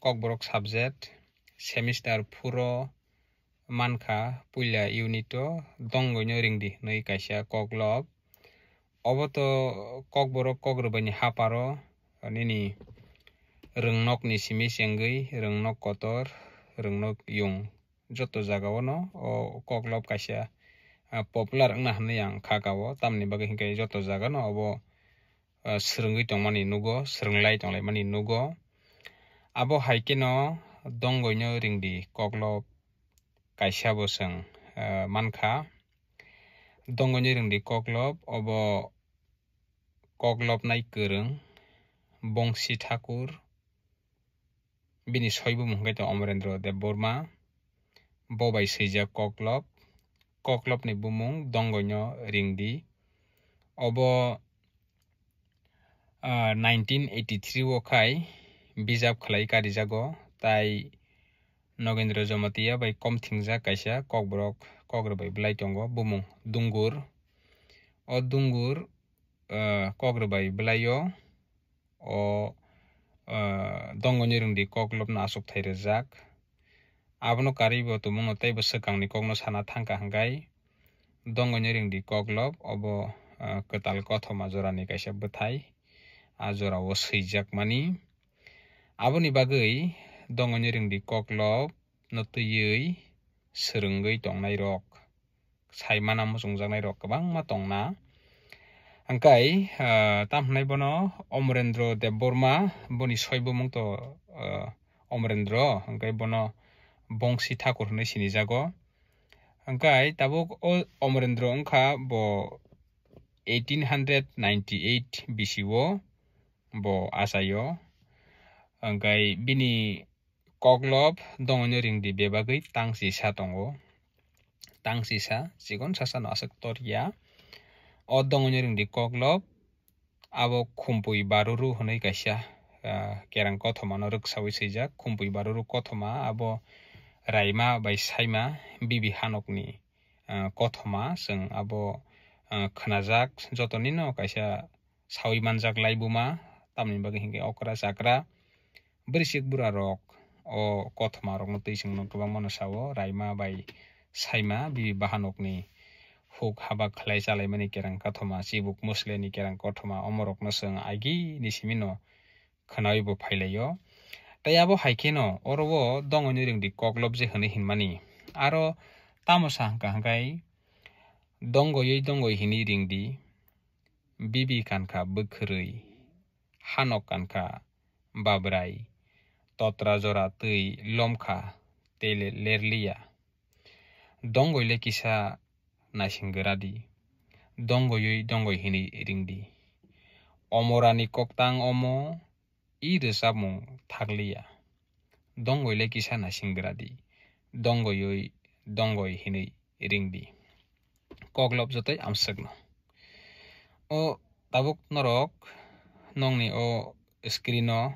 kokborok subject semester puro manka puila unito dongoino ringdi noi kaisa koklop oboto kokborok kogrobani haparo nini rwngnok ni simi sengui rwngnok kotor rwngnok yung joto jagao no o koklop kaisa popular wngna hinui ang khakao tamni bagui hingke joto jaga no obo srwngui tongmani nugo srwnglai tonglaimani nugo abo haike no dongoino ringdi koklop kaisa bo swng mankha dongoino ringdi koklop obo koklop nai kwrwng Bongsi Thakur bini soibung hingke to Amarendra Debborma bobai swijak koklop ni bumung dongoino ringdi obo 1983 o khai bijap khlai karijago tai Nogendra Jomatia bai komthingjak kaisa kogroi blai tongo bumung Dungur o Dungur kogroi blaio o dongoino ringdi koklop no asuk thai rijak abono karibo tongmung teibo swkang ni kokno sana thangka hingkai dongoino ringdi koklop obo kwtal kothoma jorani kaisa bwthai a jorao swijak mani aboni bagui dongoino ringdi koklop no twiwi swrwngui tongnai rok saimana muchungjaknai rok kwbangma tongna hingkai tamhinai bono Amarendra Debborma boni soibumung to Amarendra hingkai bono Bongsi Thakur hinui sinijago hingkai tabuk o Amarendra wngkha bo 1898 BC o bo achaio hingkai bini koklop dongoino ringdi bebagui tangsisa tongo tangsisa chikon sasa no aswk toria o dongoino ringdi koklop abo Khumpui Baruru hinui kaisa kerang kothoma no rwksaui swijak Khumpui Baruru kothoma abo raima bai saima bibi hanokni kothoma chwng abo khnajak jotoni no kaisa saui manjak laibuma tamni bagui hingke okra chakra brisik bura rok o kothoma rok no twi chwngno kwbangma no sao raima bai saima bibi bahanokni huk haba khlai chalaimani kerang kothoma chibuk musleni kerang kothoma omorok no chwng aigi ni simi no khwnai bo phailaio tei abo haike no oro o dongoino ringdi koklop je hinui hinmani aro tamosa hingkai dongoi hinui ringdi bibi kankha bwkhwrui hanok kankha babrai totra jora twi lomkha tei lerlia dongoile kisa naisinggradi dongoi hinui ringdi omorani koktang omo i rwchapmung thaklia dongoile kisa naisinggradi dongoi hinui ringdi koklop jotoi amswkno o tabuk norok nongni o screen o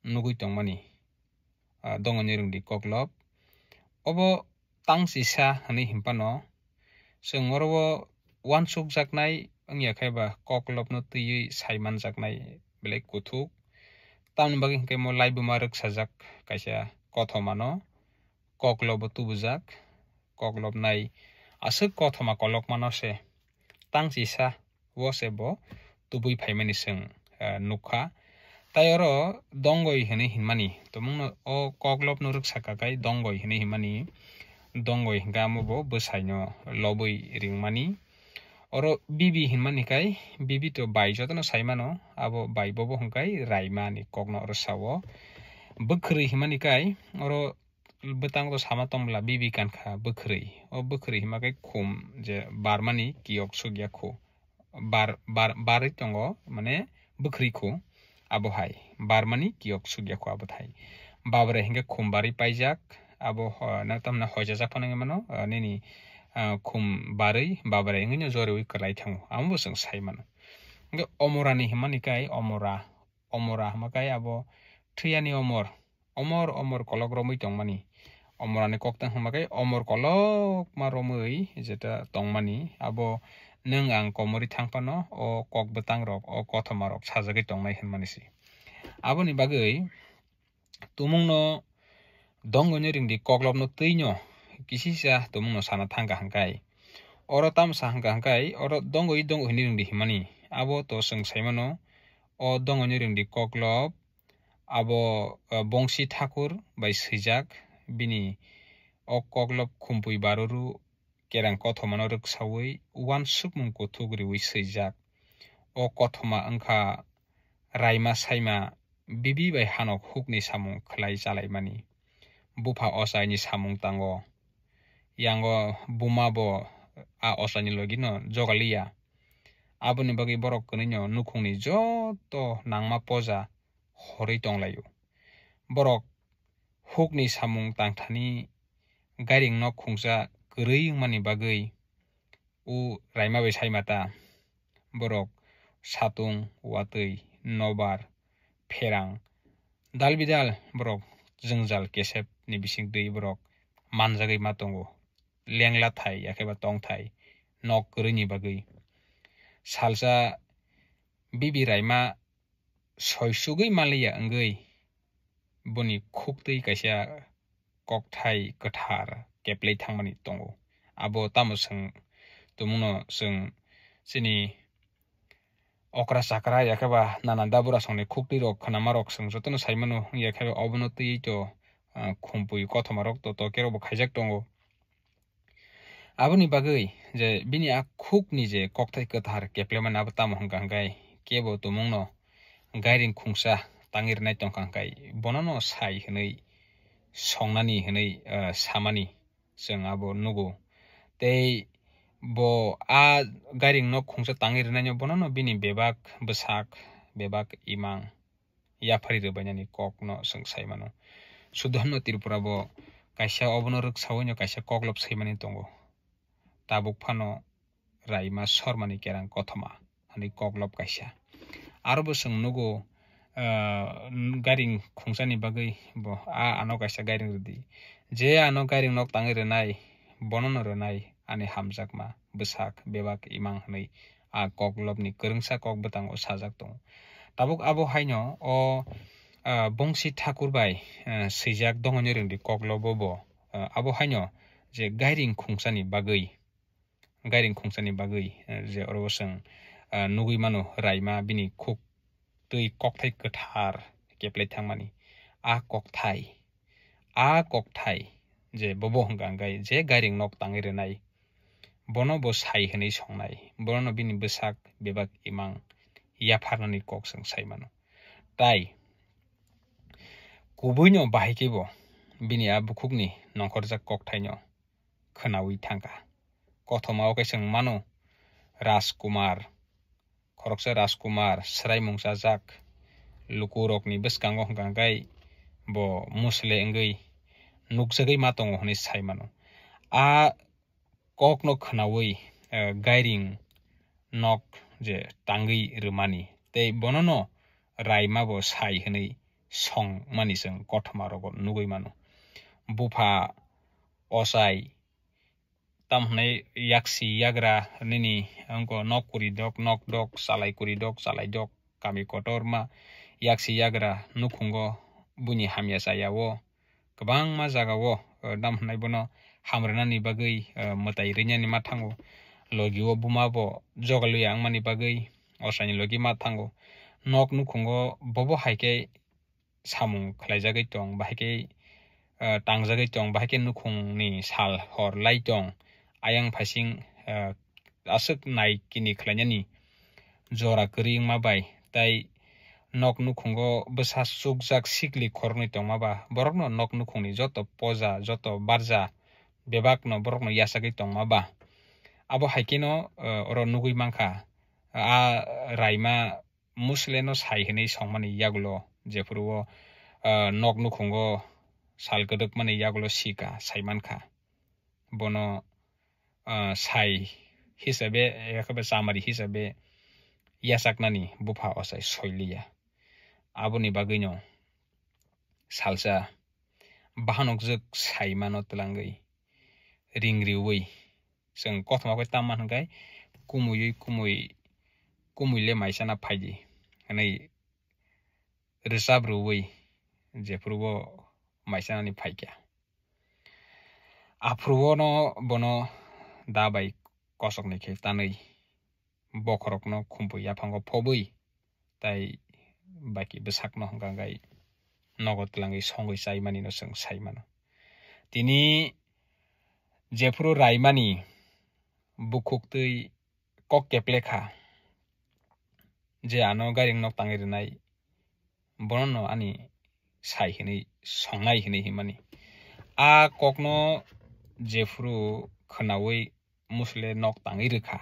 nugui tongmani dongoino ringdi koklop obo tangsisa hinui himpano chwng oro o uansukjaknai wngya khaiba koklop no twiwi saimanjaknai belai kuthuk tamni bagui hingke mo laibuma rwksajak kaisa kothoma no koklop bo tubujak koklop nai aswk kothoma kolokma no se tangsisa wose bo tubui phaimani chwng nukha tai oro dongoi hinui hinmani tongmungno o koklop no rwksakakai dongoi hinui hinmani dongoi hingke amo bo bwsai no lobui ringmani oro bibi hinmani kai bibi to bai jotono saimano abo bai bobo hingkai raima ni kokno oro sao bwkhwrui himani kai oro bwtang to sama tongla bibi kankha bwkhwrui o bwkhwrui himakai khum je barmani kiyok sugya khu barui tongo mane bwkhwrui khu abo hai barmani kiyok sugya khu abo thai babrai hingke khum barui paijak abo tamna hoijajak phano mano nini khum barui babrai hingke no jorui kwlai thango amo chwng saimano hingke omorani himani kai omora hamakai abo thuyani omor kolok romui tongmani omorani koktang hamakai omor kolok ma romui jeta tongmani abo nung ang komori thangpano o kok bwtang rok o kothoma rok sajagui tongnai hinmani si aboni bagui tumung no dongo nyo ring di koklop no tui nyo kisisa tumung no sana thangka hangkai oro tamsa hangkai oro dongo hini ring di himani abo to seng saimano o dongo nyo ring di koklop abo Bongsi Thakur bai sijak bini o koklop khumpui baruru kerang kothoma ruksawi wan sukmung kuthugri wi sijak o kothoma angkha raima saima bibi bai hanok hukni samung khlai chalaimani bufa osai samung tango yango bumabo a osani logino jogalia aboni bagi borok kninyo nukhungni joto nangma poja horei tonglayo borok hukni samung tangthani garing nok khungsa kwrui mani bagui u raima bai saimata borok satung watui nobar pherang dalbidal borok jengjal kesep ni bising dui borok manjagui matongo lengla thai yakeba tongthai nok kwrui ni bagui salsa bibi raima soisugui maliya angui boni khuktui kaisa kokthai kathar keplei thangmani tongo abo tamusang tumuno seng sini okra sakra yakeba nana dabura songni khukti rok khanama rok seng jotono saimano yakeba obono tui to khumpui kothoma rok to tokero bo khaijak tongo aboni bagui je bini a khukni je kokthai kathar keplemani abo tamo hangkai kebo tumungno gairing khungsa tangirnai tongkangkai bonono sai hinui songnani hinui samani jeng abo nugo tei bo a gairing nok khungsa tangirnai bonono bini bebak bwsak bebak imang yapari rebainani kokno seng saimano sudhanno Tripura bo kaisa obono ruksawi kaisa koklop saimani tongo tabuk phano raima sormani kerang kothoma hani koklop kaisa arbo seng nugo garing khungsani bagui bo ano kaisa garing rudi je ano garing nok tangirnai bonono rwnai ani hamjakma bwsak bebak imang hnui a koklopni kwrwngsa kok bwtang o sajak tongo tabuk abo haino o Bongsi Thakur bai sijak dongonyo ringdi koklobo bo abo haino je gairing khungsani bagui je oro seng nugui mano raima bini khuk tui kokthai kathar keplei thangmani a kokthai je bobo hangkai je gairing nok tangirnai bono bo sai hinui songnai bono bini bwsak bebak imang yapharnani kok seng saimano tai kubuino bahikebo bini a bukhukni nongkhorjak kokthaino khnawi thangka kothoma o kaisang mano Rajkumar khoroksa Rajkumar sraimung sajak lukurokni bwskango hangkai bo musle engui nukjagui matongo hinui saimano a kokno khnawi gairing nok je tangui rwmani tei bonono raima bo sai hinui songmani jeng kothoma rogo nugui mano bufa osai tamhnai yaksi yagra nini angko nok kuridok nok dok salai kuridok salai dok kami kotorma yaksi yagra nukhungo buni hamya sayao kwbangma jagao damhnai bono hamrwnani bagui mwtai rwnyani mathango logio bumabo jogalui angmani bagui osani logi mathango nok nukhungo bobo haike samung khlaijagui tong bahike tangjagui tong bahike nukhungni sal hor lai tong ayang phasing asuk nai kini khlainani jora kwrui wngma bai tai nok nukhungo bwsa sukjak sikli khornui tongmaba borokno nok nukhungni joto poja joto barja bebakno borokno yasagui tongmaba abo haikeno oro nugui mangkha a raima musleno sai hinui songmani yagulo jefuru nok nukhungo sal gdwkmani yagulo sika saimankha bono sai hisabe yakaba samari hisabe yasaknani bufa osai soiliya aboni baguino salsa bahanokjak saimano tlangui ringriwi seng kothoma koi tamman hangkai kumuile maisana phaidi hanai rwsab ruwi jefrubo maisanani phaikya afrubo no bono dabai kosok ni khe tanui bokhorok no khumpu yaphango phobui tai baki besak no gangai nogot langi songoi saimani no seng saimano tini jefru raimani bukhuk tui kok keplekha je ano garing nok tangi rinai bono ani sai hini songnai hini himani a kokno jefru khnawi musle nok tangi rikha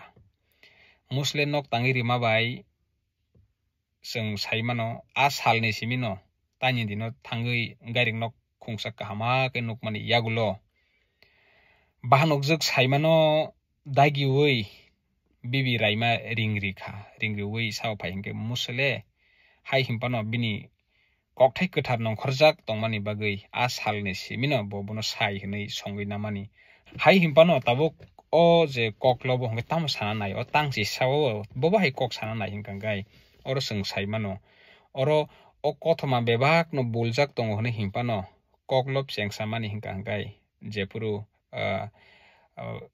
musle nok tangi rima bai seng saimano a salni simino tani dino thangui garing nok khungsa kahama ke nukmani yagulo bahanok juk saimano dagiwi bibi raima ringriwi sao phaingke musle hai himpano bini kokthai kwthar nongkhorjak tongmani bagui a salni simino bono sai hinui songui namani hai himpano tabuk o je koklobo hongke tam sana nai o tangsi sao bobo hai kok sana nai hingkangai oro seng saimano oro o kothoma bebak no buljak tongo hne himpano koklop chengsamani hingkangai jepuru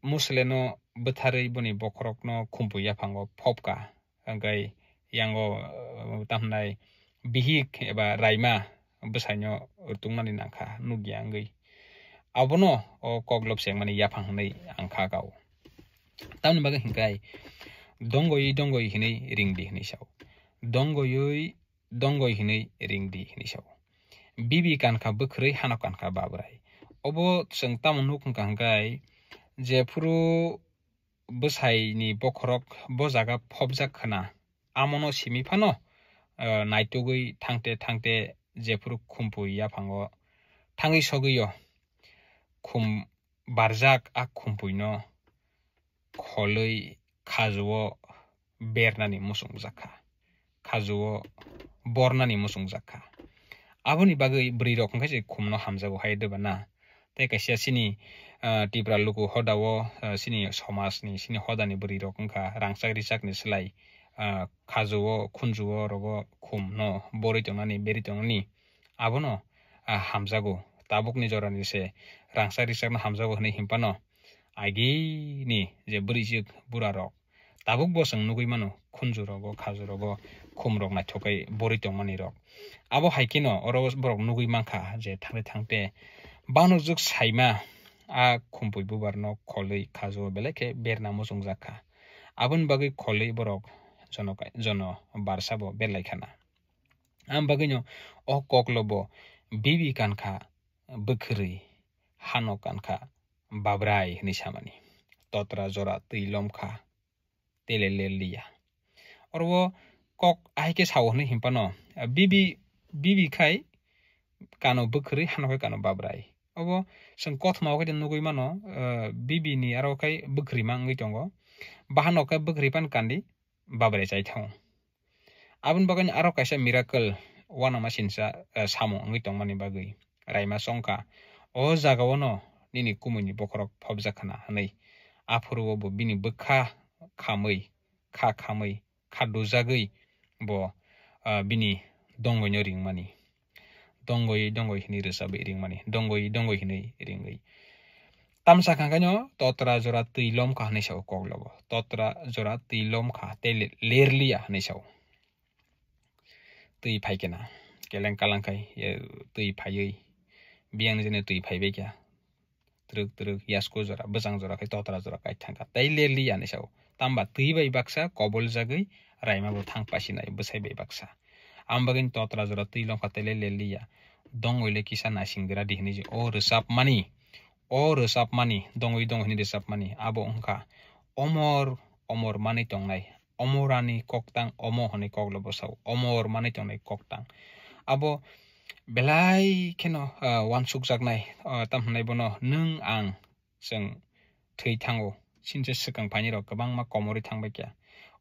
musleno butharei boni bokrok no khumpu yaphango phopka angkai yango tamnai bihik eba raima busaino tungmani nangkha nugya angui abono o koklop chengmani yaphang hnei angkha gao tamni bagai hingkai dongoi hinei ringdi hinei sao dongoi hinei ringdi hinei sao bibi kankha bukhrei hano kankha babrai obo seng tamunuk hingkai jefru busai ni bokhorok bojaga phobjak khana amono simifano naitugui thangte jefru khumpu yaphango thangi sogiyo khum barjak a khumpuino kholui khajuo bernani musungjakha khajuo bornani musungjakha aboni bagui brirok hingkai je khumno hamjago haidebana tei kaisa sini tipra luku hodao sini somasni sini hodani brirok wngkha rangchak richakni slai khajuo khunjuo rogo khumno borui tongnani beri tongnani abono hamjago tabukni jorani se rangchak richakno hamjago hne himpano agini je brijik burarok tabuk bo seng nugui mano khunju rogo khaju rogo khumrok naithokai borui tongmani rok abo haikino oro borok nugui mankha je thangte bano juk saima a khumpui bubarno kholui khaju beleke berna musungjakha abon bagui kholui borok jono barsabo belaikhana am bagino o koklobo bibi kankha bukhri hano kankha babrai hini samani totra jora tuilomkha teleleliya orwo kok aike sawo hne himpano bibi khai kano bukhri hano khai kano babrai obo seng kothma khai nugui mano bibi ni aro khai bukhri mangui tongo bahano khai bukhri pan kandi babrai chaithang abon bagani aro kaisa miracle wana masinsa samo ngui tongmani bagui raima songka o jagao no nini kumuni bokrok phobjakhana hnei afuru bo bini bukha khamui khadujagui bo bini dongoi ringmani dongoi hini resabai ringmani dongoi hini ringui tamsa khangkanyo totra jora tuilom kha hnei sao koklobo totra jora tuilom kha te lerlia hnei sao tui phaikena keleng kalangkai tui phaiui biang jene tui phaibe kya truk yasko jora bajang jora kai totra jora kai thangka tai lerlia hnei sao tamba tui bai baksa kobol jagui raima bo thang pasinai bwsai bai baksa ambagin totra jora tuilom kha te lerlia dongoile kisa nasingra dihni je o resap mani dongoi hini resap mani abo ongka omor mani tongnai omorani koktang omo honi koklobo sao omor mani tongnai koktang abo belai keno wansukjaknai tamhnai bono nung ang seng thei thango sinche sikang phani rok kwbangma komori thangbai kya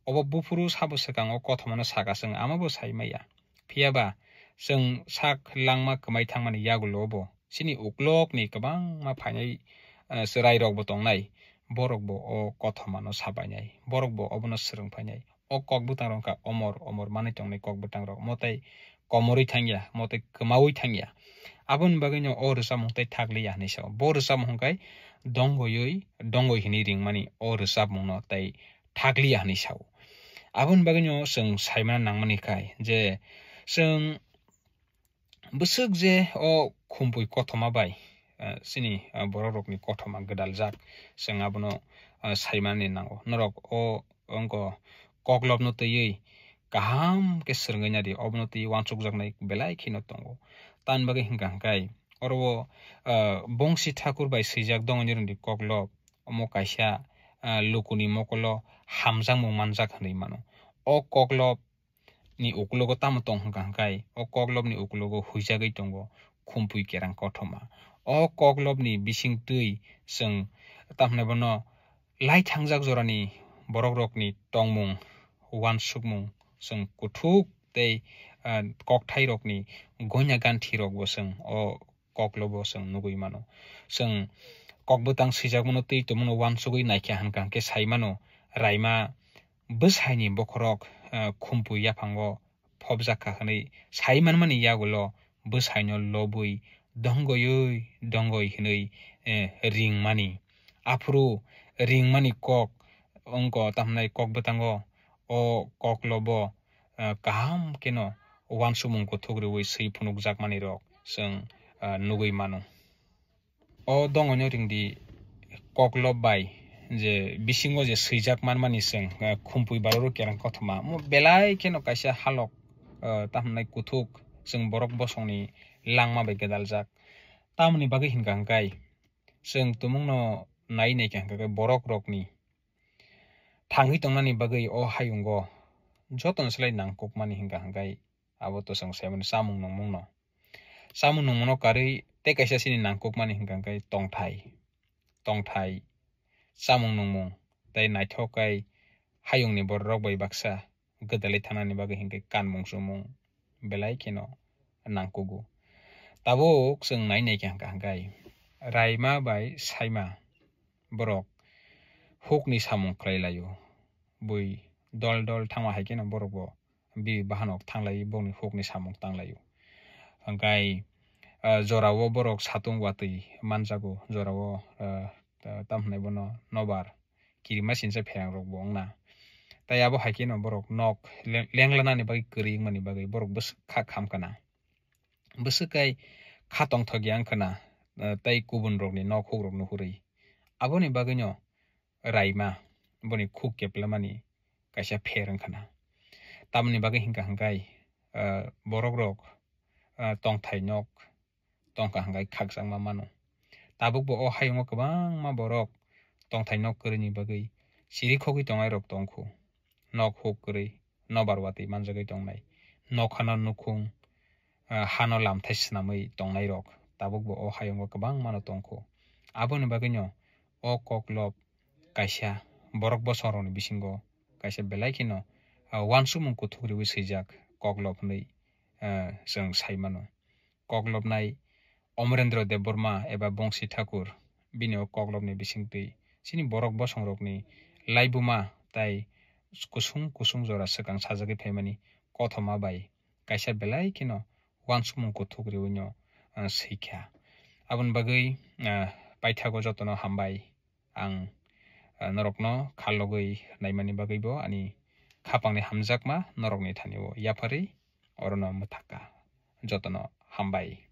obo bufuru sabo sikang o kothomano saka seng amabo saimaya phiaba seng sak langma kmai thangmani yagulo bo sini uklok ni kwbangma phainai serai rok bo tongnai borok bo o kothomano sabainai borok bo obono srung phainai o kok butang rok omor mani tongnai kok butang rok motai komori thangya mote kemawi thangya abon bagino o resam tai thagli ya ni so bo resam hongkai dongoi hini ring mani o resam no tai thagli ya ni so abon bagino seng saimana nangmani kai je seng busuk je o khumpui kothoma bai sini borok ni kothoma gedaljak seng abono saimani nango norok o onko koklop no tei kaham ke srnganya di obnoti wansuk jaknai belai khino tongo tan bagai hingkang kai oro bongsi thakur bai sijak dongoni rundi koklop omo kaisa lukuni mokolo hamjang mung manjak hanai mano o koklop ni uklogo tam tong hingkang kai o koklop ni uklogo huijagui tongo khumpui kerang kothoma o koklop ni bising tui seng tamne bono lai thangjak jorani borok rokni tongmung wansukmung seng kuthuk tei kokthai rokni goina ganthi rok bo seng o koklobo seng nugui mano seng kokbutang sijakmono tei tomono wansugui naikha hankang ke saimano raima bwsaini bokhorok khumpui yaphango phobjaka hanai saimanmani yagulo bwsaino lobui dongoi hinui ringmani afuru ringmani kok ongko tamnai kokbutango o koklobo kaham keno wansumung kuthukreui sei phunuk jakmani rok seng nugui mano o dongonyo ringdi koklob bai je bisingo je seijak manmani seng khumpui baroro kerang kothoma mo belai keno kaisa halok tamnai kuthuk seng borok bosongni langma bai gedaljak tamni bagui hingkang kai seng tumungno nai kangka borok rokni thangui tongnani bagui o hayungo joton slai nangkukmani hingka hangkai abo to seng saimani samung nongmungno karui tei kaisa sini nangkukmani hingka hangkai tongthai samung nongmung tei naithokai hayungni borok bai baksa gedalai thanani bagui hingkai kanmung chumung belai kheno nangkugo tabuk seng nai hingka hangkai raima bai saima borok hukni samung khlailaio bui dol thangma haikeno borok bo bi bahanok thanglai bongni hukni samung tanglaio hangkai jorao borok satung watui manjago jorao tamhnai bono nobar kirima sinsa pherang rok bo ongna tai abo haikeno borok nok lenglanani bagui kwrui wngmani bagui borok bwswk kha khamkana bwswkai kha tongthokya wngkhana tei kubun rokni nok hukrok nuhurui aboni baguino raima boni khuk keplamani kaisa pher wngkhana tamni bagui hingka hangkai borok rok tongthai nok tongkha hangkai khakjakma mano tabukbo o hayungo kwbangma borok tongthai nok kwrwini bagui sirikhogui tongnai rok tongkhu nok huk kwrui nobar watui manjagui tongnai nokhano nukhung hano lamthai swnamui tongnai rok tabukbo o hayungo kwbangmano tongkhu aboni baguino o koklop kaisa borok bosong rokni bisingo kaisa belai kheno wansukmung kuthukreui swijak koklop hinui seng saimano koklop nai Amarendra Deborma eba Bongsi Thakur bini o koklopni bisingtui sini borok bosong rokni laibuma tai kusung jora swkang sajagui phaimani kothoma bai kaisa belai kheno wansukmung kuthukreui no swijka aboni bagui paithago jotono hambai ang norokno khalogui naimani bagui bo ani khapangni hamjakma norokni thanio yapharui orono mwthaka jotono hambai।